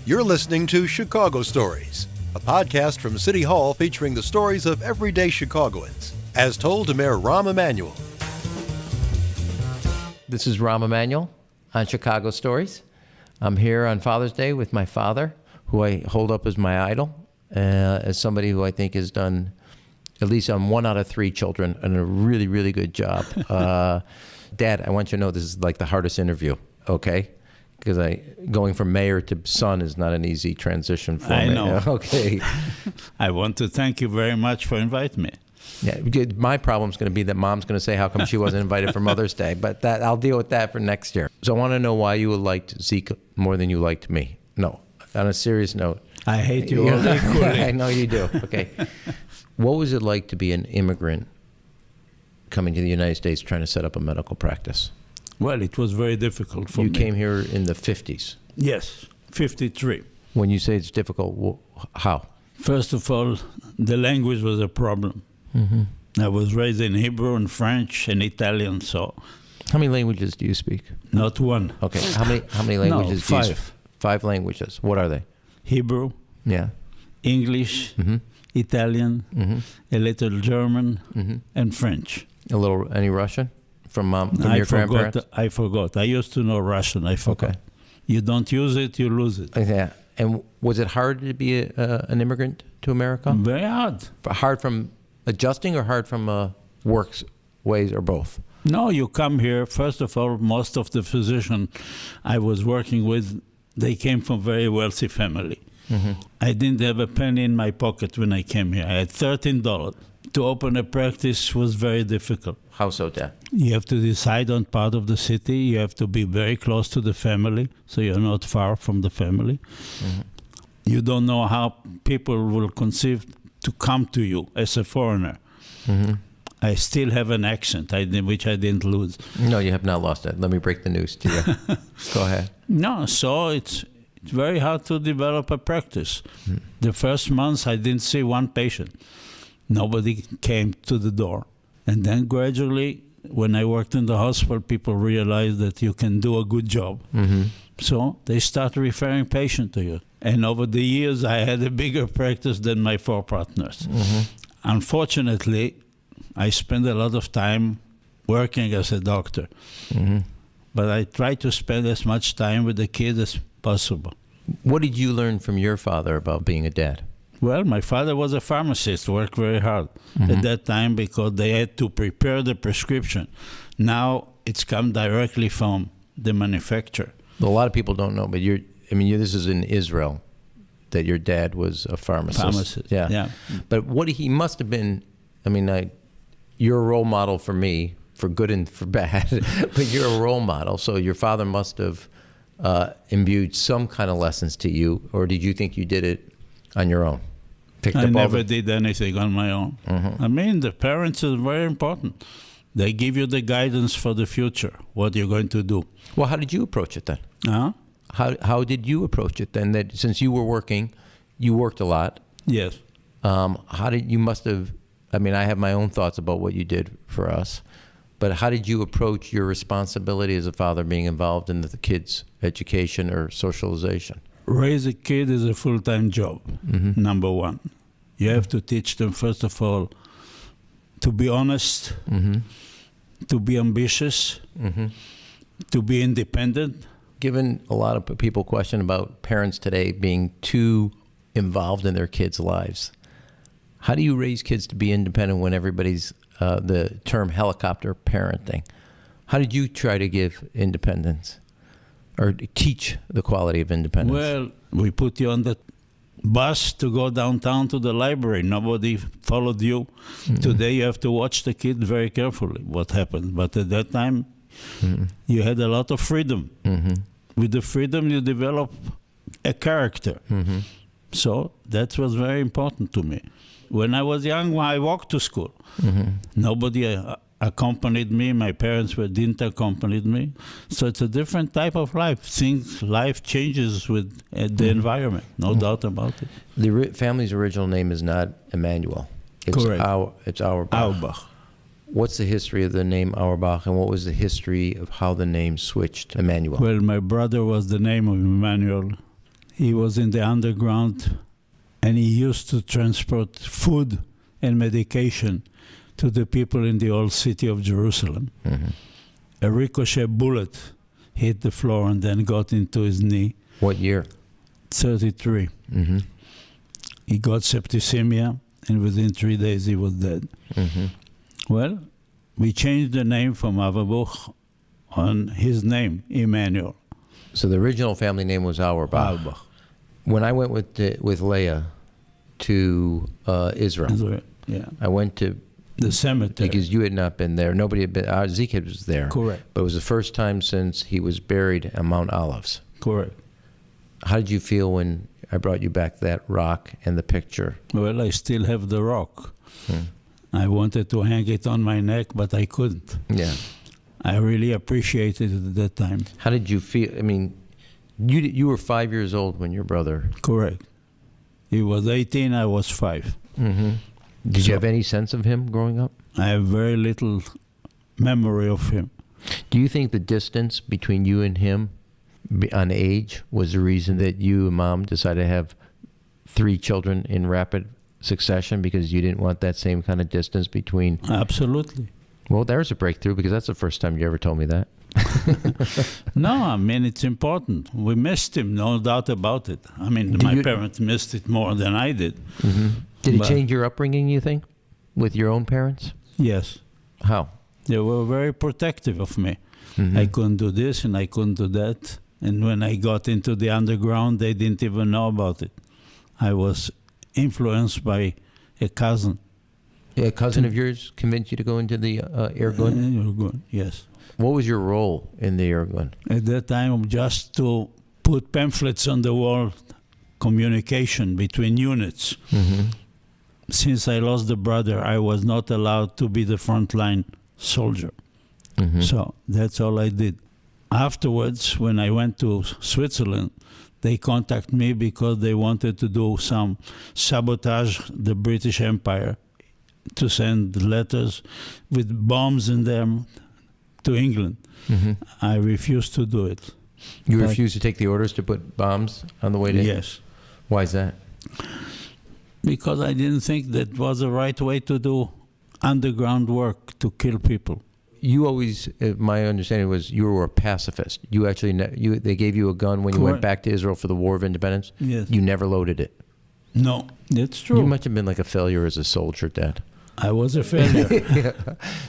You're listening to Chicago Stories, a podcast from City Hall featuring the stories of everyday Chicagoans, as told to Mayor Rahm Emanuel. This is Rahm Emanuel on Chicago Stories. I'm here on Father's Day with my father, who I hold up as my idol, as somebody who I think has done, at least on 1 out of 3 children, and a really, really good job. Dad, I want you to know this is like the hardest interview, okay? Because going from mayor to son is not an easy transition for me. I know. Okay. I want to thank you very much for inviting me. Yeah, my problem's going to be that Mom's going to say how come she wasn't invited for Mother's Day, but I'll deal with that for next year. So I want to know why you liked Zeke more than you liked me. No, on a serious note. I hate you all equally. I know you do. Okay. What was it like to be an immigrant coming to the United States trying to set up a medical practice? Well, it was very difficult for me. You came here in the 50s. Yes, 53. When you say it's difficult, how? First of all, the language was a problem. Mm-hmm. I was raised in Hebrew and French and Italian, so... How many languages do you speak? Not one. Okay. How many languages do you speak? 5. 5 languages. What are they? Hebrew. Yeah. English. Mm-hmm. Italian. Mm-hmm. A little German. Mm-hmm. And French. Any Russian? From your grandparents? I forgot. I used to know Russian. I forgot. Okay. You don't use it, you lose it. Yeah. And was it hard to be an immigrant to America? Very hard. Hard from adjusting or hard from works ways or both? No, you come here. First of all, most of the physicians I was working with, they came from very wealthy family. Mm-hmm. I didn't have a penny in my pocket when I came here. I had $13. To open a practice was very difficult. How so, Dad? You have to decide on part of the city. You have to be very close to the family, so you're not far from the family. Mm-hmm. You don't know how people will conceive to come to you as a foreigner. Mm-hmm. I still have an accent, which I didn't lose. No, you have not lost it. Let me break the news to you. Go ahead. No, so it's very hard to develop a practice. Mm-hmm. The first months, I didn't see one patient. Nobody came to the door. And then gradually, when I worked in the hospital, people realized that you can do a good job. Mm-hmm. So they start referring patients to you. And over the years, I had a bigger practice than my 4 partners. Mm-hmm. Unfortunately, I spend a lot of time working as a doctor. Mm-hmm. But I try to spend as much time with the kids as possible. What did you learn from your father about being a dad? Well, my father was a pharmacist, worked very hard at that time because they had to prepare the prescription. Now it's come directly from the manufacturer. A lot of people don't know, but this is in Israel, that your dad was a pharmacist. Yeah. But he must have been, you're a role model for me, for good and for bad, but you're a role model. So your father must have imbued some kind of lessons to you, or did you think you did it on your own? I never did anything on my own. Mm-hmm. The parents is very important. They give you the guidance for the future, what you're going to do. Well, how did you approach it then? Huh? How did you approach it then? That since you were working, you worked a lot. Yes. I have my own thoughts about what you did for us, but how did you approach your responsibility as a father being involved in the kids' education or socialization? Raise a kid is a full-time job, number one. You have to teach them, first of all, to be honest, to be ambitious, to be independent. Given a lot of people question about parents today being too involved in their kids' lives, how do you raise kids to be independent when everybody's the term helicopter parenting? How did you try to give independence or teach the quality of independence? Well, we put you on the bus to go downtown to the library. Nobody followed you. Today you have to watch the kid very carefully what happened. But at that time, you had a lot of freedom. With the freedom, you develop a character. So that was very important to me. When I was young, I walked to school. Nobody accompanied me. My parents didn't accompany me. So it's a different type of life. Life changes with the environment, no doubt about it. The family's original name is not Emanuel. Correct. It's Auerbach. What's the history of the name Auerbach, and what was the history of how the name switched to Emanuel? Well, my brother was the name of Emanuel. He was in the underground, and he used to transport food and medication to the people in the old city of Jerusalem. Mm-hmm. A ricochet bullet hit the floor and then got into his knee. What year? 33. Mm-hmm. He got septicemia, and within 3 days he was dead. Mm-hmm. Well, we changed the name from Auerbach on his name, Emanuel. So the original family name was Auerbach. Auerbach. When I went with Leah to Israel, Yeah. I went to The cemetery. because you had not been there. Nobody had been. Zeke was there. Correct. But it was the first time since he was buried on Mount Olives. Correct. How did you feel when I brought you back that rock and the picture? Well, I still have the rock. I wanted to hang it on my neck, but I couldn't. Yeah. I really appreciated it at that time. How did you feel? I mean, you were 5 years old when your brother. Correct. He was 18, I was 5. Mm-hmm. Did you have any sense of him growing up? I have very little memory of him. Do you think the distance between you and him on age was the reason that you and Mom decided to have 3 children in rapid succession because you didn't want that same kind of distance between? Absolutely. Well, there's a breakthrough because that's the first time you ever told me that. No, I mean, it's important. We missed him, no doubt about it. I mean, my parents missed it more than I did. Mm-hmm. Did it But- change your upbringing, you think, with your own parents? Yes. How? They were very protective of me. Mm-hmm. I couldn't do this and I couldn't do that. And when I got into the underground, they didn't even know about it. I was influenced by a cousin. A cousin of yours convinced you to go into the Irgun? Irgun, yes. What was your role in the Irgun? At that time, just to put pamphlets on the wall, communication between units. Mm-hmm. Since I lost the brother, I was not allowed to be the frontline soldier. Mm-hmm. So that's all I did. Afterwards, when I went to Switzerland, they contacted me because they wanted to do some sabotage the British Empire, to send letters with bombs in them to England. Mm-hmm. I refused to do it. You But- refused to take the orders to put bombs on the way to? Yes. Why is that? Because I didn't think that was the right way to do underground work, to kill people. You always, my understanding was you were a pacifist. You actually, they gave you a gun when you went Correct. back to Israel for the War of Independence? Yes. You never loaded it. No, that's true. You must have been like a failure as a soldier, Dad. I was a failure. Yeah.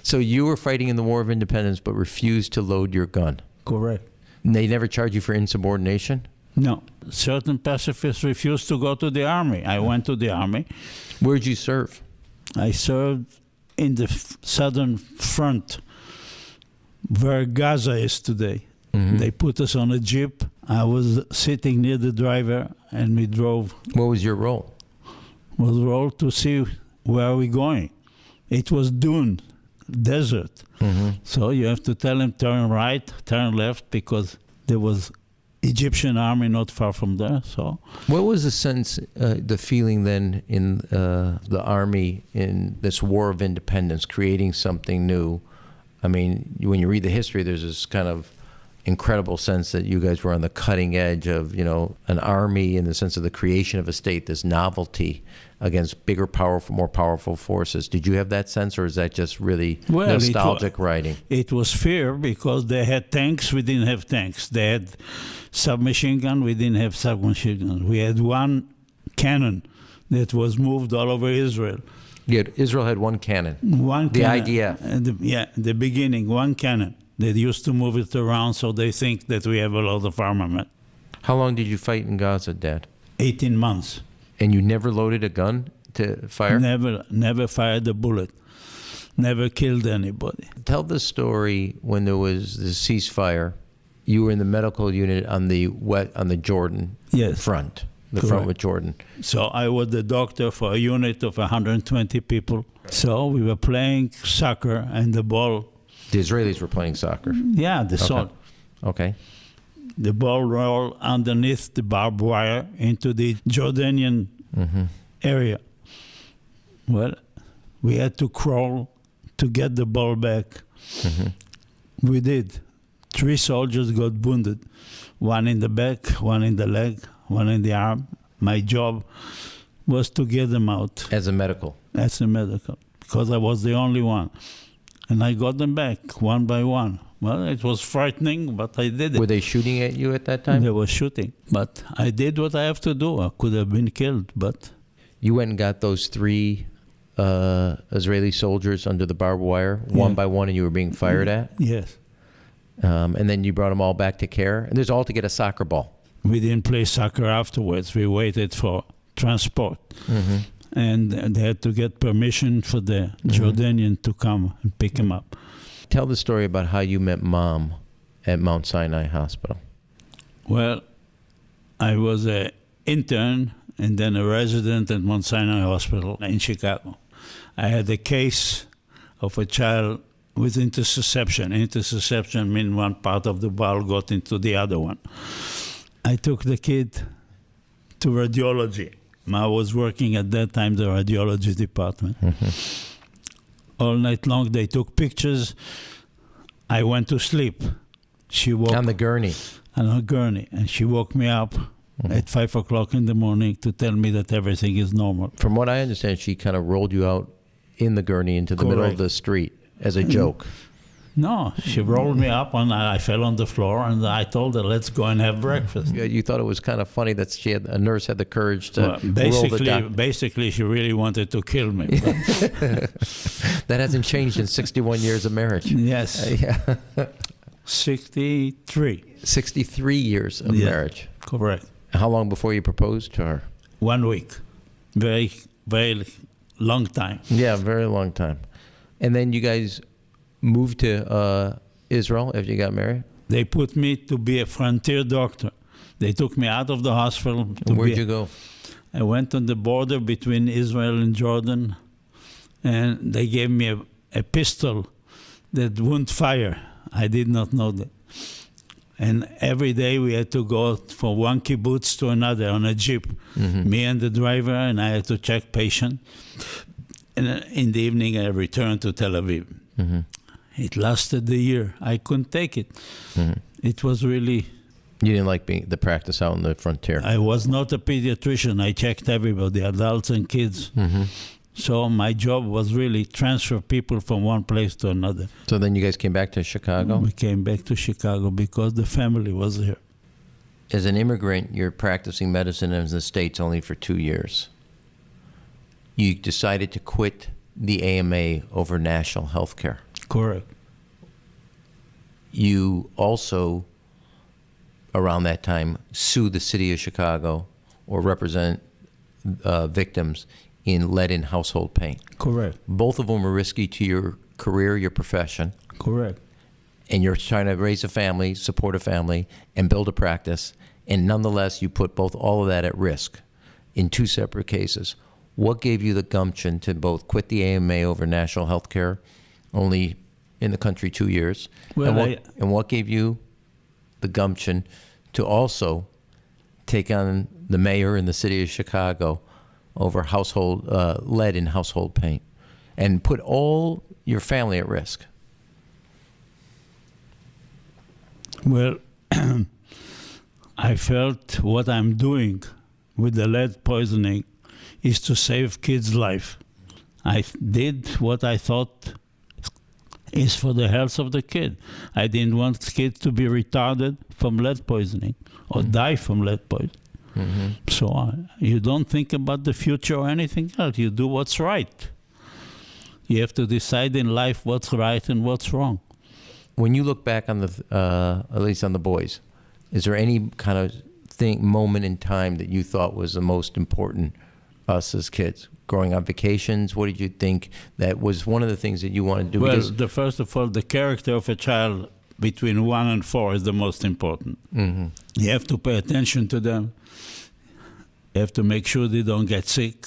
So you were fighting in the War of Independence but refused to load your gun. Correct. And they never charged you for insubordination? No. Certain pacifists refused to go to the army. I went to the army. Where'd you serve? I served in the southern front, where Gaza is today. Mm-hmm. They put us on a jeep. I was sitting near the driver, and we drove. What was your role? Was rolled to see where are we going. It was dune, desert. Mm-hmm. So you have to tell him turn right, turn left, because there was Egyptian army not far from there. So What was the sense, the feeling then in the army in this War of Independence, creating something new? I mean, when you read the history, there's this kind of incredible sense that you guys were on the cutting edge of, you know, an army in the sense of the creation of a state, this novelty against bigger, powerful, more powerful forces. Did you have that sense, or is that just really nostalgic writing? It was fear because they had tanks, we didn't have tanks. They had submachine gun, we didn't have submachine gun. We had one cannon that was moved all over Israel. Yeah, Israel had one cannon. One The cannon. IDF. The beginning, one cannon. They used to move it around, so they think that we have a lot of armament. How long did you fight in Gaza, Dad? 18 months. And you never loaded a gun to fire? Never fired a bullet. Never killed anybody. Tell the story when there was the ceasefire. You were in the medical unit on the Jordan Yes. front, the Correct. front with Jordan. So I was the doctor for a unit of 120 people. So we were playing soccer, and the ball, The Israelis were playing soccer. Okay. The ball rolled underneath the barbed wire into the Jordanian area. Well, we had to crawl to get the ball back. We did. 3 soldiers got wounded. One in the back, one in the leg, one in the arm. My job was to get them out As a medical. as a medical, because I was the only one. And I got them back one by one. Well, it was frightening, but I did it. Were they shooting at you at that time? They were shooting. But I did what I have to do. I could have been killed, but You went and got those 3 Israeli soldiers under the barbed wire, one by one, and you were being fired at? yes. And then you brought them all back to care? And there's all to get a soccer ball. We didn't play soccer afterwards. We waited for transport. Mm-hmm. And they had to get permission for the Jordanian to come and pick him up. Tell the story about how you met Mom at Mount Sinai Hospital. Well, I was an intern and then a resident at Mount Sinai Hospital in Chicago. I had a case of a child with interception. Interception means one part of the ball got into the other one. I took the kid to radiology. I was working at that time the radiology department. All night long they took pictures. I went to sleep. She woke On the gurney. on a gurney, and she woke me up at 5 o'clock in the morning to tell me that everything is normal. From what I understand, she kind of rolled you out in the gurney into the middle of Correct. the street as a joke. No, she rolled me up, and I fell on the floor, and I told her, let's go and have breakfast. Yeah, you thought it was kind of funny that a nurse had the courage to Well, roll the basically, doc. basically, she really wanted to kill me. That hasn't changed in 61 years of marriage. Yes, Yeah. 63. 63 years of Yeah. marriage. Correct. How long before you proposed to her? 1 week. Very, very long time. Yeah, very long time. And then you guys moved to Israel after you got married? They put me to be a frontier doctor. They took me out of the hospital. And where'd you go? I went on the border between Israel and Jordan, and they gave me a pistol that wouldn't fire. I did not know that. And every day we had to go from one kibbutz to another on a jeep. Me and the driver, and I had to check patient. And in the evening, I returned to Tel Aviv. It lasted a year. I couldn't take it. It was really... You didn't like the practice out in the frontier. I was not a pediatrician. I checked everybody, adults and kids. So my job was really transfer people from one place to another. So then you guys came back to Chicago? We came back to Chicago because the family was here. As an immigrant, you're practicing medicine in the States only for 2 years. You decided to quit the AMA over national health care. Correct. You also, around that time, sued the city of Chicago or represent victims in lead-in household paint. Correct. Both of them were risky to your career, your profession, Correct. and you're trying to raise a family, support a family, and build a practice, and nonetheless, you put all of that at risk in 2 separate cases. What gave you the gumption to both quit the AMA over national health care, only in the country 2 years, Well, and what gave you the gumption to also take on the mayor in the city of Chicago over lead in household paint and put all your family at risk? Well, I felt what I'm doing with the lead poisoning is to save kids' life. I did what I thought is for the health of the kid. I didn't want kids to be retarded from lead poisoning or die from lead poisoning. So you don't think about the future or anything else. You do what's right. You have to decide in life what's right and what's wrong. When you look back on at least on the boys, is there any kind of moment in time that you thought was the most important, us as kids? Growing on vacations, what did you think that was one of the things that you wanted to do? Well, Because first of all, the character of a child between 1 and 4 is the most important. You have to pay attention to them. You have to make sure they don't get sick.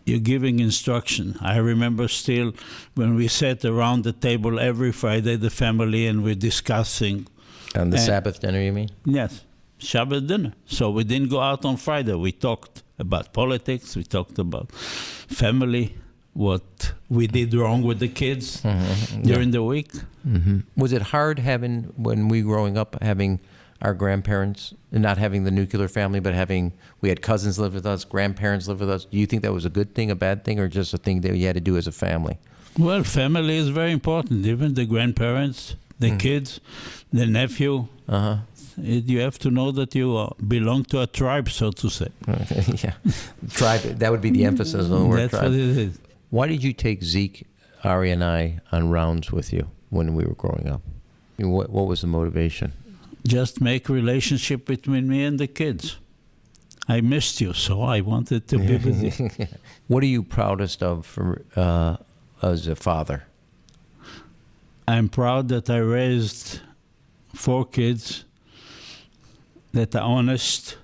You're giving instruction. I remember still when we sat around the table every Friday, the family, and we're discussing. on the Sabbath dinner, you mean? Yes, Shabbat dinner. So we didn't go out on Friday. We talked about politics. We talked about family, what we did wrong with the kids during the week. Was it hard when we growing up, having our grandparents, and not having the nuclear family, but we had cousins live with us, grandparents live with us. Do you think that was a good thing, a bad thing, or just a thing that you had to do as a family? Well, family is very important. Even the grandparents, the kids, the nephew. You have to know that you belong to a tribe, so to say. Yeah, tribe. That would be the emphasis on the word That's tribe. what it is. Why did you take Zeke, Ari, and I on rounds with you when we were growing up? I mean, what was the motivation? Just make relationship between me and the kids. I missed you, so I wanted to be with you. What are you proudest of as a father? I'm proud that I raised 4 kids that are honest,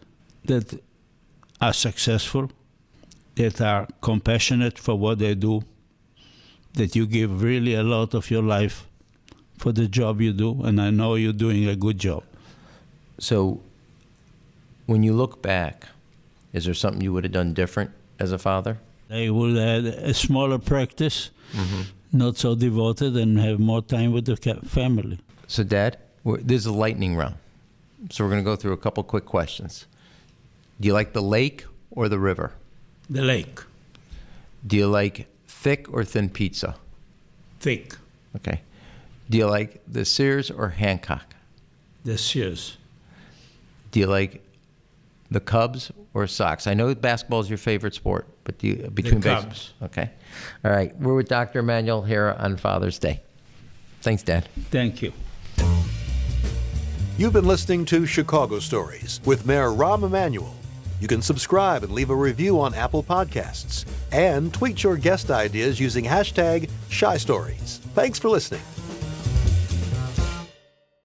that are successful, that are compassionate for what they do, that you give really a lot of your life for the job you do, and I know you're doing a good job. So when you look back, is there something you would have done different as a father? I would have had a smaller practice, not so devoted, and have more time with the family. So, Dad, this is a lightning round. So we're going to go through a couple quick questions. Do you like the lake or the river? The lake. Do you like thick or thin pizza? Thick. Okay. Do you like the Sears or Hancock? The Sears. Do you like the Cubs or Sox? I know basketball is your favorite sport, but between the Cubs. Okay. All right. We're with Dr. Emanuel here on Father's Day. Thanks, Dad. Thank you. You've been listening to Chicago Stories with Mayor Rahm Emanuel. You can subscribe and leave a review on Apple Podcasts and tweet your guest ideas using #ShyStories. Thanks for listening.